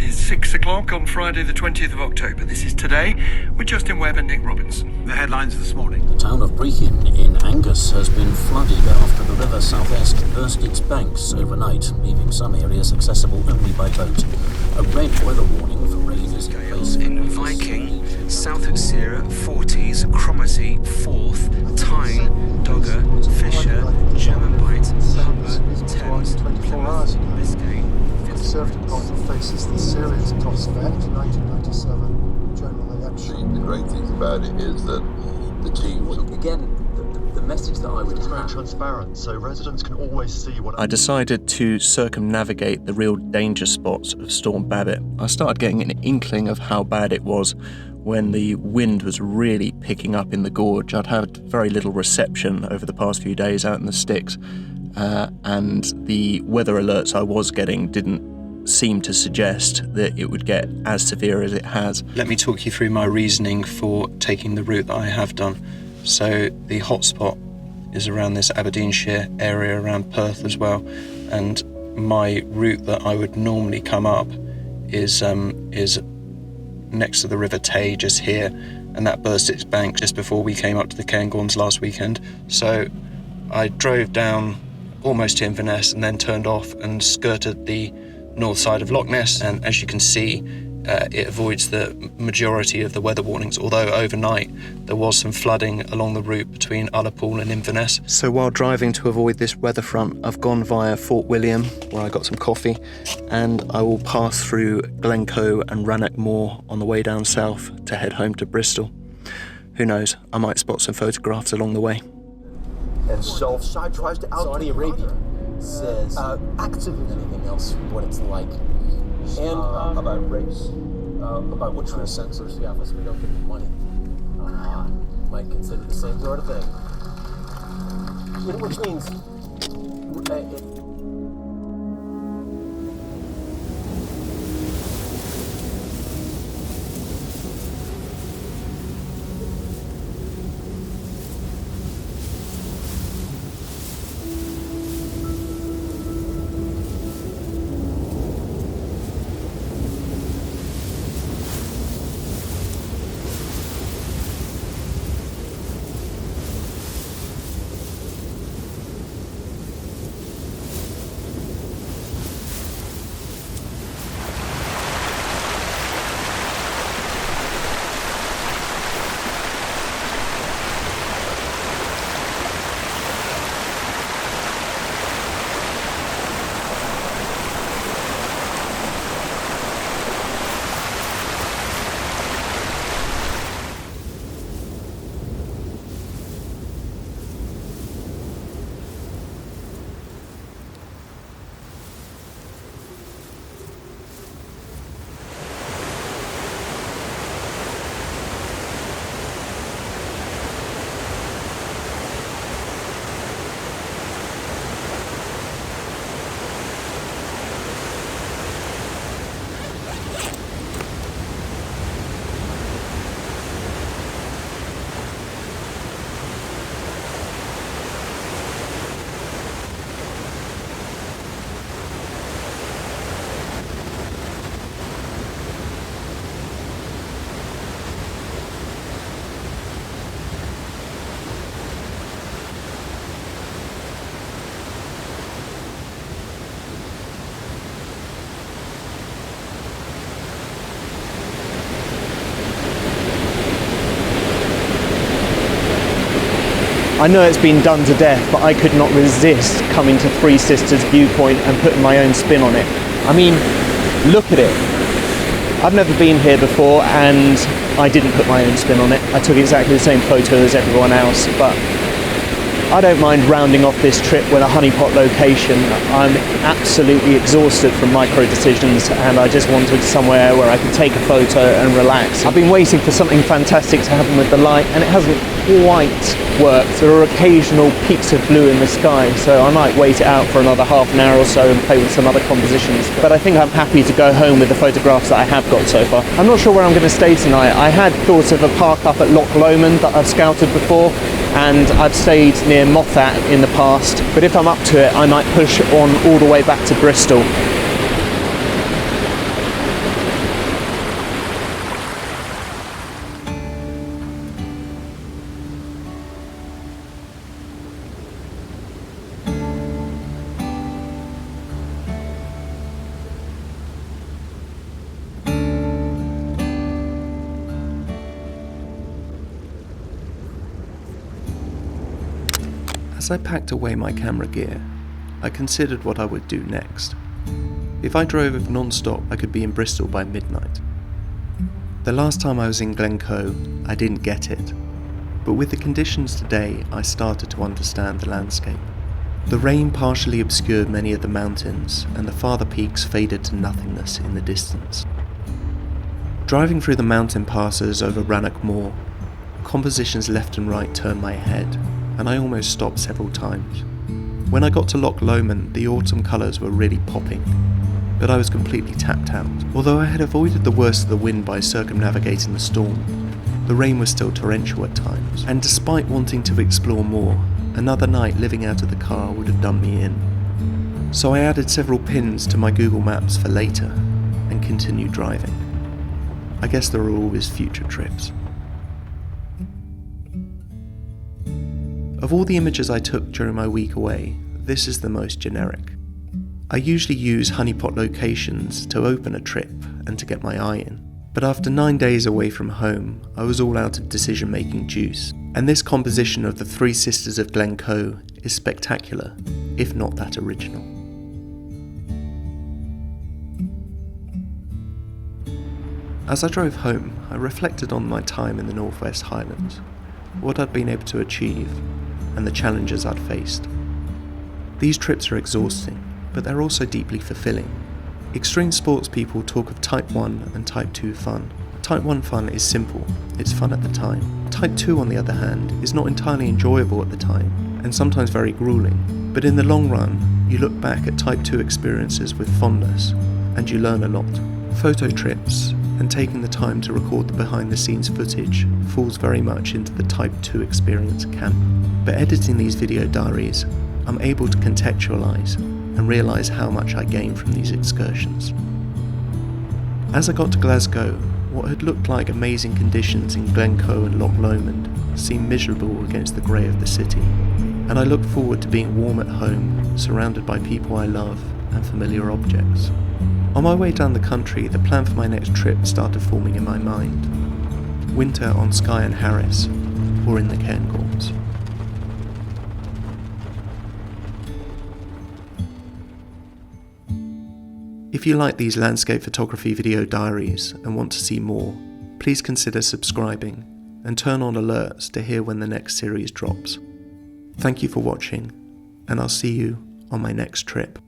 is 6 o'clock on Friday the 20th of October. This is Today with Justin Webb and Nick Robbins. The headlines this morning. The town of Brechin in Angus has been flooded after the river southeast burst its banks overnight, leaving some areas accessible only by boat. A red weather warning for rain is in place in Viking, South Utsira, Forties, Cromarty, Forth, Tyne, Dogger, Fisher, German Bight, Humber, Thames, Plymouth, Biscay. Conservative Party faces the serious prospect in 1997 general election. The great thing about it is that the team will... Again, the message that I would It's very have... transparent, so residents can always see what... I decided to circumnavigate the real danger spots of Storm Babbitt. I started getting an inkling of how bad it was when the wind was really picking up in the gorge. I'd had very little reception over the past few days out in the sticks, and the weather alerts I was getting didn't seem to suggest that it would get as severe as it has. Let me talk you through my reasoning for taking the route that I have done. So the hotspot is around this Aberdeenshire area, around Perth as well, and my route that I would normally come up is next to the River Tay, just here, and that burst its bank just before we came up to the Cairngorms last weekend. So I drove down almost to Inverness and then turned off and skirted the north side of Loch Ness, and as you can see, it avoids the majority of the weather warnings, although overnight there was some flooding along the route between Ullapool and Inverness. So while driving to avoid this weather front, I've gone via Fort William, where I got some coffee, and I will pass through Glencoe and Rannoch Moor on the way down south to head home to Bristol. Who knows, I might spot some photographs along the way. And Southside tries to out Saudi Arabia says actively anything else what it's like. And about race, about which we're censors, yeah, because we don't get the money. Might consider the same sort of thing. Which means I know it's been done to death, but I could not resist coming to Three Sisters Viewpoint and putting my own spin on it. I mean, look at it. I've never been here before and I didn't put my own spin on it. I took exactly the same photo as everyone else, but I don't mind rounding off this trip with a honeypot location. I'm absolutely exhausted from micro decisions and I just wanted somewhere where I could take a photo and relax. I've been waiting for something fantastic to happen with the light and it hasn't quite worked. There are occasional peaks of blue in the sky, so I might wait it out for another half an hour or so and play with some other compositions. But I think I'm happy to go home with the photographs that I have got so far. I'm not sure where I'm going to stay tonight. I had thought of a park up at Loch Lomond that I've scouted before, and I've stayed near Moffat in the past, but if I'm up to it I might push on all the way back to Bristol. As I packed away my camera gear, I considered what I would do next. If I drove non-stop, I could be in Bristol by midnight. The last time I was in Glencoe, I didn't get it, but with the conditions today, I started to understand the landscape. The rain partially obscured many of the mountains, and the farther peaks faded to nothingness in the distance. Driving through the mountain passes over Rannoch Moor, compositions left and right turned my head, and I almost stopped several times. When I got to Loch Lomond, the autumn colours were really popping, but I was completely tapped out. Although I had avoided the worst of the wind by circumnavigating the storm, the rain was still torrential at times, and despite wanting to explore more, another night living out of the car would have done me in. So I added several pins to my Google Maps for later, and continued driving. I guess there are always future trips. Of all the images I took during my week away, this is the most generic. I usually use honeypot locations to open a trip and to get my eye in. But after 9 days away from home, I was all out of decision-making juice, and this composition of the Three Sisters of Glencoe is spectacular, if not that original. As I drove home, I reflected on my time in the North West Highlands, what I'd been able to achieve, and the challenges I'd faced. These trips are exhausting, but they're also deeply fulfilling. Extreme sports people talk of Type 1 and Type 2 fun. Type 1 fun is simple, it's fun at the time. Type 2, on the other hand, is not entirely enjoyable at the time, and sometimes very grueling. But in the long run, you look back at Type 2 experiences with fondness, and you learn a lot. Photo trips, and taking the time to record the behind-the-scenes footage, falls very much into the Type 2 experience camp. But editing these video diaries, I'm able to contextualise and realise how much I gained from these excursions. As I got to Glasgow, what had looked like amazing conditions in Glencoe and Loch Lomond seemed miserable against the grey of the city, and I looked forward to being warm at home, surrounded by people I love and familiar objects. On my way down the country, the plan for my next trip started forming in my mind. Winter on Skye and Harris, or in the Cairngorms. If you like these landscape photography video diaries and want to see more, please consider subscribing and turn on alerts to hear when the next series drops. Thank you for watching, and I'll see you on my next trip.